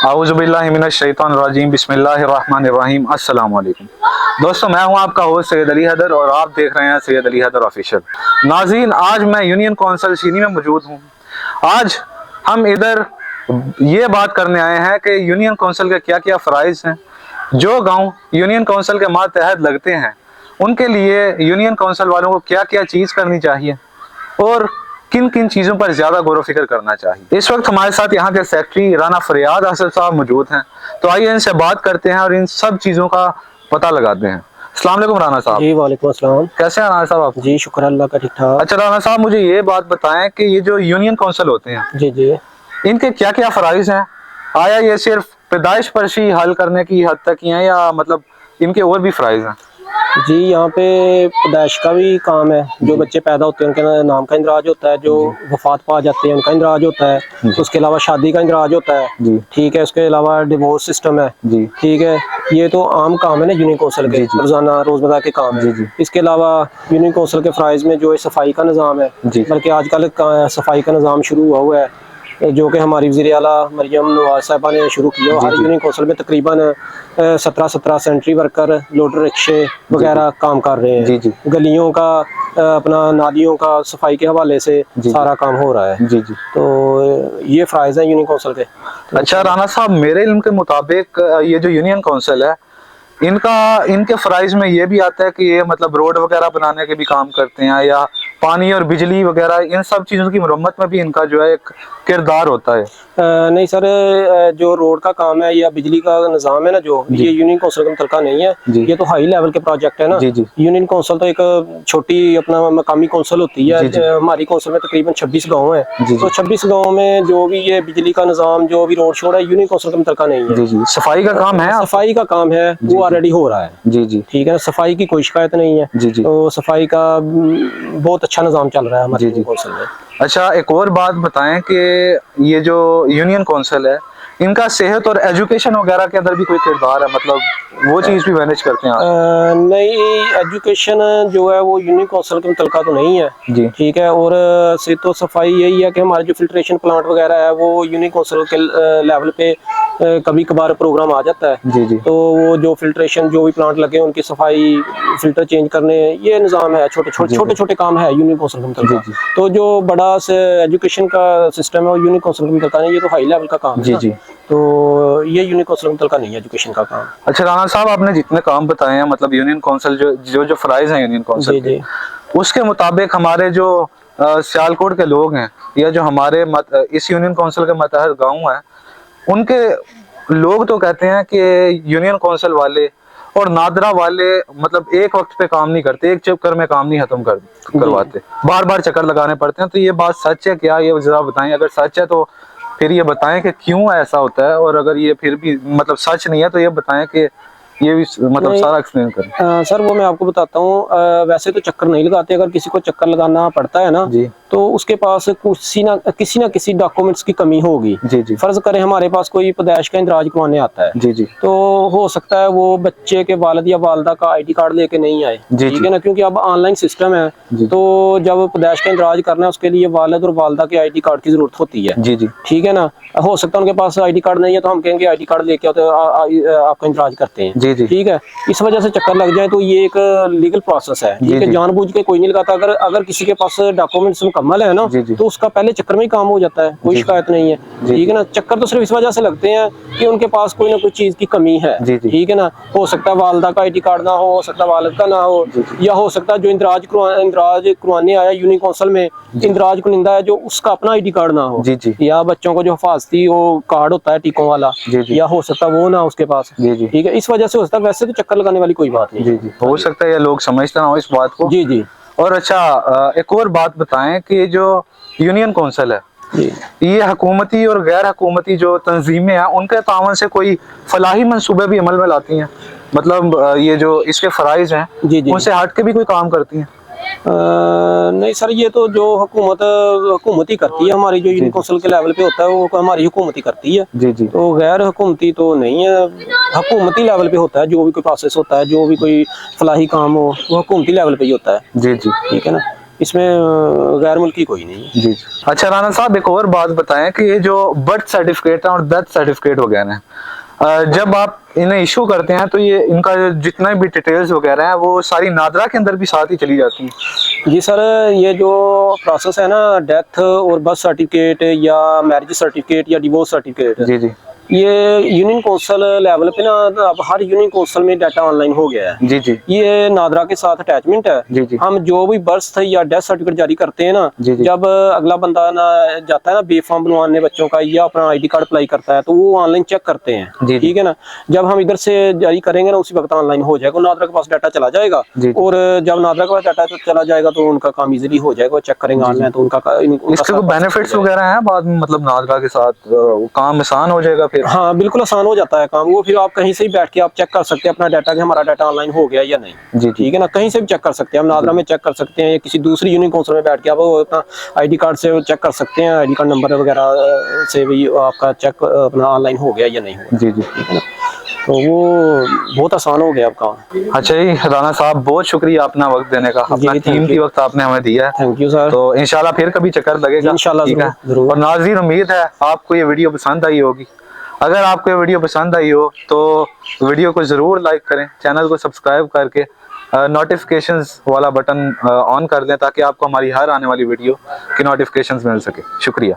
आऊज़ुबिल्लाहिमिनश्शैतानिर्रजीम बिस्मिल्लाहिर्रहमानिर्रहीम। अस्सलाम वालेकुम दोस्तों, मैं हूं आपका होस्ट सैयद अली हैदर और आप देख रहे हैं सैयद अली हैदर ऑफिशियल। नाज़रीन, आज मैं यूनियन कौंसिल चीनी में मौजूद हूं। आज हम इधर ये बात करने आए हैं कि यूनियन कौंसिल के क्या क्या फ़राइज़ हैं। जो गाँव यूनियन कौंसिल के मातहत लगते हैं उनके लिए यूनियन कौंसिल वालों को क्या क्या चीज़ करनी चाहिए और किन किन चीज़ों पर ज़्यादा गौर व फिक्र करना चाहिए। इस वक्त हमारे साथ यहाँ के सेक्रेटरी राना फरियाद असद साहब मौजूद हैं, तो आइए इनसे बात करते हैं और इन सब चीज़ों का पता लगाते हैं। अस्सलाम वालेकुम राना साहब। जी वालेकुम अस्सलाम। कैसे हैं राना साहब आप? जी शुक्र अल्लाह का, ठीक ठाक। अच्छा राना साहब, मुझे ये बात बताएं कि ये जो यूनियन कौंसिल होते हैं, जी जी, इनके क्या क्या फ़राइज़ हैं? आया ये सिर्फ पैदाइश परशी हल करने की हद तक ही हैं या मतलब इनके और भी फ़राइज़ हैं? जी यहाँ पे पैदाइश का भी काम है। जो बच्चे पैदा होते हैं उनके नाम का इंदराज होता है, जो वफात पा जाते हैं उनका इंदराज होता है। उसके अलावा शादी का इंदराज होता है जी, ठीक है। उसके अलावा डिवोर्स सिस्टम है जी, ठीक है। ये तो आम काम है ना यूनियन कौंसिल के, रोजाना रोजमर्रा के काम है। जी। इसके अलावा यूनियन कौंसिल के फ़राइज़ में जो है सफाई का निज़ाम है, बल्कि आजकल सफाई का निज़ाम शुरू हुआ है जो कि हमारी वज़ीर आला मरियम नवाज साहिबा ने शुरू किया। हर यूनियन कौंसिल में तकरीबन 17 सेंट्री वर्कर, लोडर रिक्शे वगैरह काम कर रहे हैं। जी। गलियों का अपना नालियों का सफाई के हवाले से सारा काम हो रहा है। जी। तो ये फ़राइज़ हैं यूनियन कौंसिल के। अच्छा राना साहब, मेरे इल्म के मुताबिक ये जो यूनियन कौंसिल है इनके फ़राइज़ में ये भी आता है कि ये मतलब रोड वगैरह बनाने के भी काम करते हैं या पानी और बिजली वगैरह इन सब चीज़ों की मरम्मत में भी इनका जो है एक किरदार होता है। नहीं सर, जो रोड का काम है या बिजली का निज़ाम है ना, जो ये यूनियन कौंसिल का मुतलका नहीं है। ये तो हाई लेवल के प्रोजेक्ट है ना। यूनियन कौंसिल तो एक छोटी अपना मकामी कौंसिल होती है। हमारी कौंसिल में तकरीबन 26 गाँव है। तो 26 गाँव में जो भी ये बिजली का निज़ाम, जो भी रोड शोड है, यूनियन कौंसिल का मुतलका नहीं है। सफाई का काम है, सफाई का काम है, वो ऑलरेडी हो रहा है। जी ठीक है, सफाई की कोई शिकायत नहीं है। तो सफाई का बहुत अच्छा निज़ाम चल रहा है हमारे यूनियन कौंसिल में। अच्छा, एक और बात बताएं कि ये जो यूनियन कौंसिल है इनका सेहत और एजुकेशन वगैरह के अंदर भी कोई किरदार है, मतलब वो चीज़ भी मैनेज करते हैं? नहीं, एजुकेशन जो है वो यूनियन कौंसिल के मुतलका तो नहीं है जी ठीक है। और से तो सफाई यही है कि हमारे जो फिल्ट्रेशन प्लांट वगैरह है वो यूनियन कौंसिल के लेवल पे कभी कभार प्रोग्राम आ जाता है। जी। तो वो जो फिल्ट्रेशन जो भी प्लांट लगे उनकी सफाई, फिल्टर चेंज करने, ये निज़ाम है। छोटे छोटे काम है यूनियन कौंसिल के मुतलका। तो जो बड़ा एजुकेशन का सिस्टम है वो यूनियन कौंसिल के मुतलका नहीं, ये तो हाई लेवल का काम है। जी। तो ये यूनियन कौंसिल के मुतलका नहीं है एजुकेशन का काम। अच्छा राना साहब, आपने जितने काम बताए हैं मतलब यूनियन कौंसिल जो फ़राइज़ हैं यूनियन कौंसिल के, उसके मुताबिक हमारे जो सियालकोट के लोग हैं या जो हमारे इस यूनियन कौंसिल के मतहत गाँव हैं, उनके लोग तो कहते हैं कि यूनियन कौंसिल वाले और नादरा वाले मतलब एक वक्त पे काम नहीं करते, एक चक्कर में काम नहीं खत्म करवाते, बार बार चक्कर लगाने पड़ते हैं। तो ये बात सच है क्या? ये जरा बताएं। अगर सच है तो फिर ये बताएं कि क्यों ऐसा होता है, और अगर ये फिर भी मतलब सच नहीं है तो ये बताएं कि ये भी मतलब सारा एक्सप्लेन करें। सर वो मैं आपको बताता हूँ। वैसे तो चक्कर नहीं लगाते। अगर किसी को चक्कर लगाना पड़ता है ना तो उसके पास किसी ना किसी डॉक्यूमेंट्स की कमी होगी। जी। फर्ज करें हमारे पास कोई पैदाइश का इंदराज करवाने आता है। जी। तो हो सकता है वो बच्चे के वालिद या वालदा का ID कार्ड लेके नहीं आए, ठीक है ना, क्योंकि अब ऑनलाइन सिस्टम है। तो जब पैदाइश का इंदराज करना है उसके लिए वालिद और वालदा के ID कार्ड की जरूरत होती है। जी ठीक है ना। हो सकता है उनके पास ID कार्ड नहीं है तो हम कहेंगे ID कार्ड लेके आओ तो आपका इंदराज करते हैं। जी ठीक है। इस वजह से चक्कर लग जाए तो ये एक लीगल प्रोसेस है, ठीक है। जानबूझ के कोई नहीं लगाता। अगर किसी के पास डॉक्यूमेंट्स मुकम्मल है ना तो उसका पहले चक्कर में ही काम हो जाता है, कोई शिकायत नहीं है, ठीक है ना। चक्कर तो सिर्फ इस वजह से लगते हैं कि उनके पास कोई ना कोई चीज की कमी है, ठीक है ना। हो सकता है वालदा का ID कार्ड ना हो सकता है वालिद का ना हो, या हो सकता है जो इंदराज करवाने आया यूनियन कौंसिल में, इंदराज कुनिंदा है जो उसका अपना ID कार्ड ना हो, या बच्चों को जो हिफाजती वो कार्ड होता है टीकों वाला, या हो सकता है वो ना उसके पास, ठीक है। इस वजह से हो सकता है। वैसे तो चक्कर लगाने वाली कोई बात नहीं। जी। हो सकता है ये लोग समझते ना हो इस बात को। जी। और अच्छा, एक और बात बताएं कि जो यूनियन कौंसिल है ये हुकूमती और गैर हुकूमती जो तंजीमें हैं उनके तावन से कोई फलाही मंसूबे भी अमल में लाती हैं, मतलब ये जो इसके फ़राइज़ हैं उनसे हट के भी कोई काम करती हैं? नहीं सर, ये तो जो हुकूमत ही करती है। हमारी जो यूनियन कौंसिल के लेवल पे होता है वो हमारी हुकूमत ही करती है। जी। तो गैर हुकूमती तो नहीं है, हुकूमती लेवल पे होता है। जो भी कोई प्रोसेस होता है, जो भी कोई फलाही काम हो वो हुकूमती लेवल पे ही होता है। जी ठीक है ना। इसमें गैर मुल्की कोई नहीं है। जी। अच्छा राना साहब, एक और बात बताएं कि ये जो बर्थ सर्टिफिकेट है और डेथ सर्टिफिकेट वगैरह है, जब आप इन्हें इशू करते हैं तो ये इनका जितना भी डिटेल्स वगैरह है वो सारी नादरा के अंदर भी साथ ही चली जाती है? जी सर, ये जो प्रोसेस है ना, डेथ और बर्थ सर्टिफिकेट या मैरिज सर्टिफिकेट या डिवोर्स सर्टिफिकेट, जी जी, ये यूनियन कौंसिल लेवल पे ना अब हर यूनियन कौंसिल में डाटा ऑनलाइन हो गया है। जी जी, ये नादरा के साथ अटैचमेंट है। जी जी, हम जो भी बर्थ या डेथ सर्टिफिकेट जारी करते हैं ना, जी जी, जब अगला बंदा ना जाता है ना बे फॉर्म बनवाने बच्चों का या अपना आईडी कार्ड अप्लाई करता है, तो वो ऑनलाइन चेक करते हैं। जी, ठीक है ना, जब हम इधर से जारी करेंगे ना उसी वक्त ऑनलाइन हो जाएगा, नादरा के पास डाटा चला जाएगा। जी, और जब नादरा के पास डाटा चला जाएगा तो उनका काम इजीली हो जाएगा, चेक करेंगे ऑनलाइन तो इसके तो बेनिफिट्स वगैरह हैं बाद में, मतलब नादरा के साथ काम आसान हो जाएगा फिर? हाँ बिल्कुल आसान हो जाता है काम। वो फिर आप कहीं से ही बैठ के आप चेक कर सकते हैं अपना डाटा कि हमारा डाटा ऑनलाइन हो गया या नहीं। जी, ठीक है ना, कहीं से भी चेक कर सकते हैं, हम नादरा में चेक कर सकते हैं या किसी दूसरी यूनियन कौंसिल में बैठ के आप अपना आईडी कार्ड से चेक कर सकते हैं, आईडी कार्ड नंबर वगैरह से भी आपका चेक अपना ऑनलाइन हो गया या नहीं हुआ। जी जी, ठीक है ना, तो वो बहुत आसान हो गया अब काम। अच्छा जी राना साहब, बहुत शुक्रिया अपना वक्त देने का, अपना कीमती वक्त आपने हमें दिया है। Thank you sir. तो इंशाल्लाह फिर कभी चक्कर लगेगा इंशाल्लाह, ठीक है। जरूर। और नाज़रीन, उम्मीद है आपको ये वीडियो पसंद आई होगी। अगर आपको ये वीडियो पसंद आई हो तो वीडियो को ज़रूर लाइक करें, चैनल को सब्सक्राइब करके नोटिफिकेशंस वाला बटन ऑन कर दें ताकि आपको हमारी हर आने वाली वीडियो की नोटिफिकेशंस मिल सके। शुक्रिया।